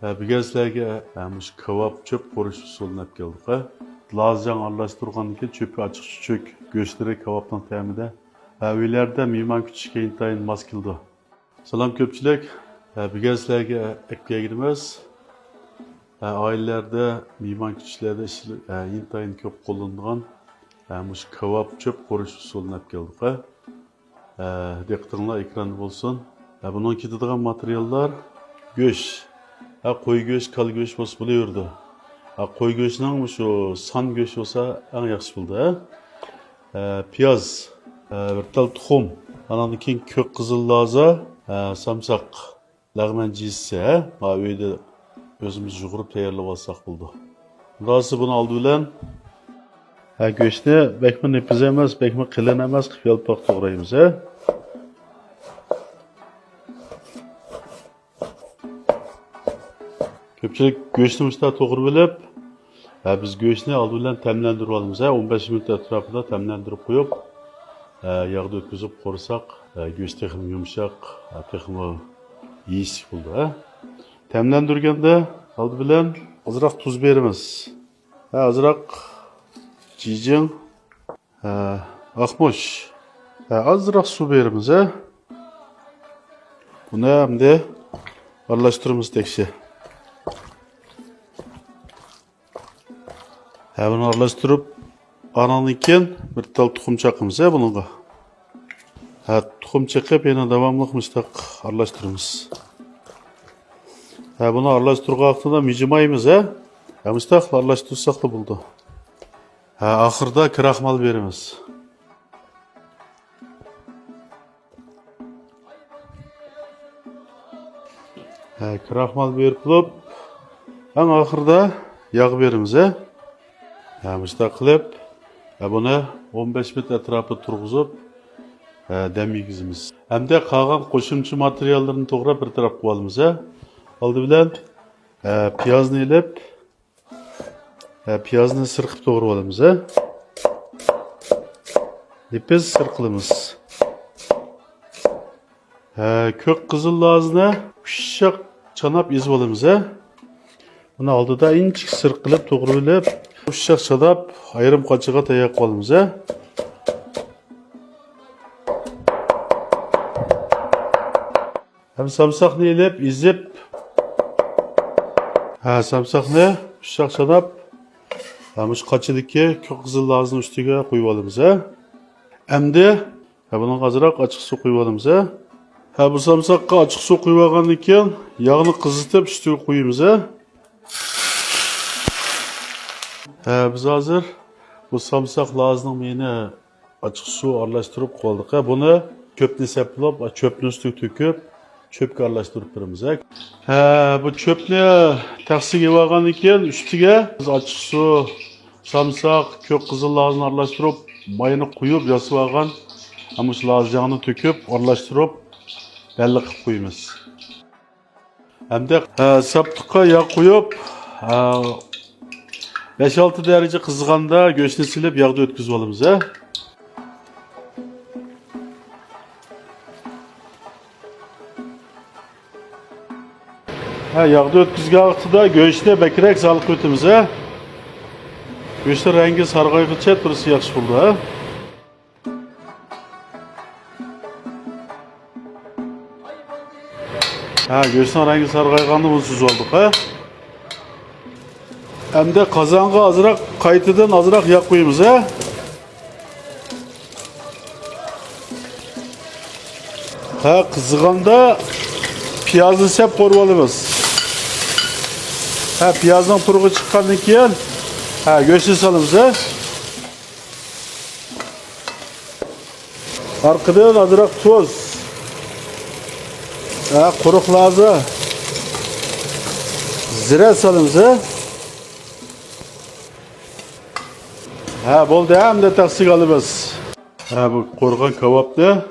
Bugun sizlarga mush kebab çöp qurish usulini olib keldik. Lazcan aralashtirgandan keyin çöpü açıq chuchuk go'shtli kebabning ta'mida uylarda mehmon kutishga intayin mos keldi. Salom ko'pchilik. Bugun sizlarga aytganimiz oilalarda mehmon kutishlarda intayin ko'p qo'llanilgan mush kebab çöp qurish usulini olib keldik. Diqqatinglar ekranda bo'lsin. Bunun ketadigan materiallar go'sht. Qo'y go'sht, kal go'sht bo'lsa bo'laverdi. Qo'y go'shtning shu son go'sht bo'lsa eng yaxshi bo'ldi. Piyoz, bir tal tuxum, andan keyin ko'k qizil loza, samsaq, lag'man jizsa, uyda o'zimiz yug'urib tayyorlab olsak bo'ldi. Rozi buni oldi bilan go'shtni bekmi nepiz emas, bekmi qilin emas qilib yalpoq to'g'raymiz. Ko'pchilik go'shtni mushta to'g'ri bilib, biz go'shtni oldi bilan ta'mlantirib olamiz. 15 minut atrofida ta'mlantirib qo'yib, yog'da o'tkazib qo'rsak, go'sht texnik yumshoq, texnik yeyishlik bo'ldi. Ta'mlantirganda oldi bilan ozroq tuz beramiz. Ozroq jijing, oqmosh, ozroq suv beramiz. Buni hamda aralashtiramiz tekshi. Bunu aralashtirib, andan keyin bir tal tuxum chaqamiz bunga. Tuxum chaqib, yana davomli mustaq aralashtiramiz. Bunu aralashtirgan vaqtida mijimaymiz, mustaq aralashtirsak da bo'ldi. Oxirida kraxmal beramiz. Kraxmal berib, eng oxirida yog' beramiz. Mustaq qilib, buni 15 minut atrofida turg'izib, dam yetkazamiz. Hamda qolgan qo'shimcha materiallarni to'g'rab bir taraf qo'yib olamiz. Oldi bilan piyozni ilib, piyozni sirqib to'g'rab olamiz. Lepiz sirqilamiz. Ko'k qizil lozni pishiq chanab ezib olamiz. Buni oldida inchik sirqilib to'g'rilib, uşak çadap ayrım kaçığa tayak olmuş. Hem samsak neyilip izip, samsak ne uşak çadap, hem şu kaçıdaki kök kızıl lazım üstüge koyup olmuş. Hem de bunun azırak açık su koyup olmuş. Bu samsakka açık su koyup olgandan yağını kızıtıp üstüge koyuyoruz. Biz hazır bu samsak lazım yine açık su aralashtirib qoldik. Bunu çöpni seplab, çöpni üstüne töküp, çöpke aralashtirib turamiz. Bu çöpni taqsiga olgandan keyin üstüge açık su, samsak, ko'k qizil lazını aralashtirib, mayını quyib, yasib olgan ama shu lazını töküp, aralashtirib, belli qilib qo'yamiz. Hamda saptiqqa yog' quyib, 5-6 derece kızganda göğsünü silip yağda ötküzüp alımız. Yağda ötküzgen vaqtida göğsüne bekirek salık ötümüz. Göğsün rengi sargayğıça turisi yaxşı buldu. Göğsün rengi sargayğandı bunsuz olduk. Hem de kazanğa azırak kaytıdan azırak yağ koyuyoruz. Kızganda piyazını sep koruvalımız. Piyazdan puruğu çıkandan keyin göğsünü salımız. Arkadan azırak tuz. Kuruk lazı. Zire salımız. Bo'ldi, hamda taqsiga olamiz. Bu qo'rg'on kebabni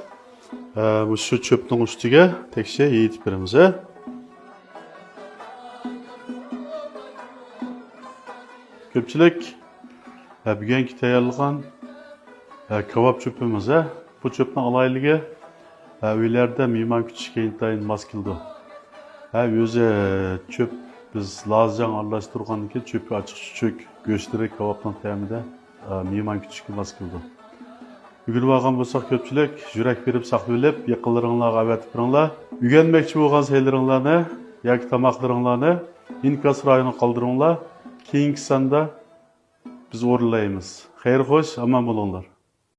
bu shu cho'pning ustiga tekshi yeyitib beramiz. Ko'pchilik bugungi tayyorlagan kebab cho'pimiz. Bu cho'pning alayligi uylarda mehmon kutishga intayin mos keldi. O'zi cho'p Biz lazcan aralashtirgandan keyin çöpü açık çök, göçleri kebaptan təmide mehman küçükü mas kıldı. Ügülüp algan bolsak köpçülük, jürek berip saklap, yaqinlaringlarga avatib biringlar. Ügenmekçi bolgan şeyleringlarni yoki tamoqlaringlarni inkas rayonuna qoldiringlar. Keyingi sanda biz o'rinlaymiz. Xayr xo'sh, omon bo'linglar.